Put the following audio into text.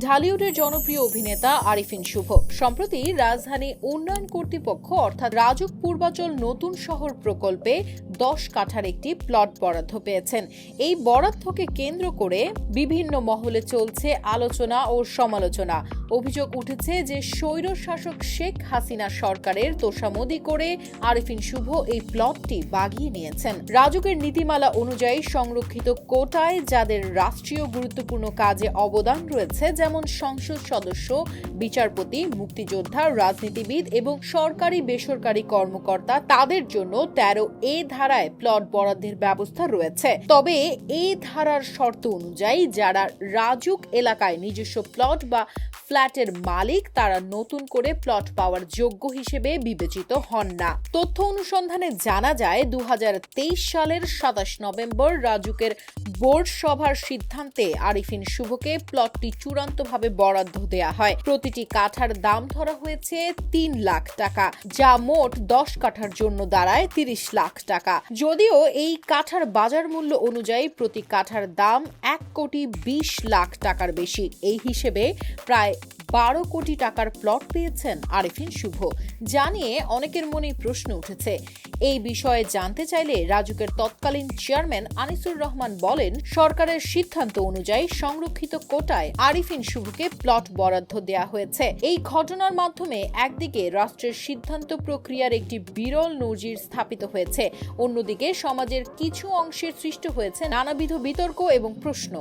ঢালিউডের জনপ্রিয় অভিনেতা আরিফিন শুভ সম্প্রতি রাজধানী উন্নয়ন কর্তৃপক্ষ অর্থাৎ রাজুক পূর্বাচল নতুন শহর প্রকল্পে 10 কাঠার একটি প্লট বরাদ্দ পেয়েছেন। এই বরাদ্দকে কেন্দ্র করে বিভিন্ন মহলে চলছে আলোচনা ও সমালোচনা। অভিযোগ উঠেছে যে স্বৈরশাসক শেখ হাসিনা সরকারের তোষামোদি করে আরিফিন শুভ এই প্লটটি বাগিয়ে নিয়েছেন। রাজুকের নীতিমালা অনুযায়ী সংরক্ষিত কোটায় যাদের রাষ্ট্রীয় গুরুত্বপূর্ণ কাজে অবদান রয়েছে, যেমন সংসদ সদস্য, বিচারপতি, মুক্তিযোদ্ধা, রাজনীতিবিদ এবং সরকারি বেসরকারি কর্মকর্তা, তাদের জন্য 13A ধারায় প্লট বরাদ্দের ব্যবস্থা রয়েছে। তবে এই ধারার শর্ত অনুযায়ী যারা রাজুক এলাকায় নিজস্ব প্লট বা ফ্ল্যাটের মালিক, তারা নতুন করে প্লট পাওয়ার যোগ্য হিসেবে বিবেচিত হন না। তথ্য অনুসন্ধানে জানা যায় 2023 সালের 27 নভেম্বর রাজুকের বোর্ড সভার সিদ্ধান্তে আরিফিন শুভকে প্লটটি চূড়ান্তভাবে বরাদ্দ দেয়া হয়। প্রতিটি কাঠার দাম ধরা হয়েছে 3 লাখ টাকা, যা মোট 10 কাঠার জন্য দাঁড়ায় 30 লাখ টাকা। যদিও এই কাঠার বাজার মূল্য অনুযায়ী প্রতি কাঠার দাম 1,20 লাখ টাকার বেশি। এই হিসেবে প্রায় 12 কোটি টাকার প্লট পেয়েছেন আরিফিন শুভ। জানিয়ে অনেকের মনেই প্রশ্ন উঠেছে। এই বিষয়ে জানতে চাইলে রাজুকের তৎকালীন চেয়ারম্যান আনিসুর রহমান বলেন, সরকারের সিদ্ধান্ত অনুযায়ী সংরক্ষিত কোটায় আরিফিন শুভকে প্লট বরাদ্দ দেয়া হয়েছে। এই ঘটনার মাধ্যমে একদিকে রাষ্ট্রের সিদ্ধান্ত প্রক্রিয়ার একটি বিরল নজির স্থাপিত হয়েছে, অন্যদিকে সমাজের কিছু অংশের সৃষ্টি হয়েছে নানাবিধ বিতর্ক এবং প্রশ্ন।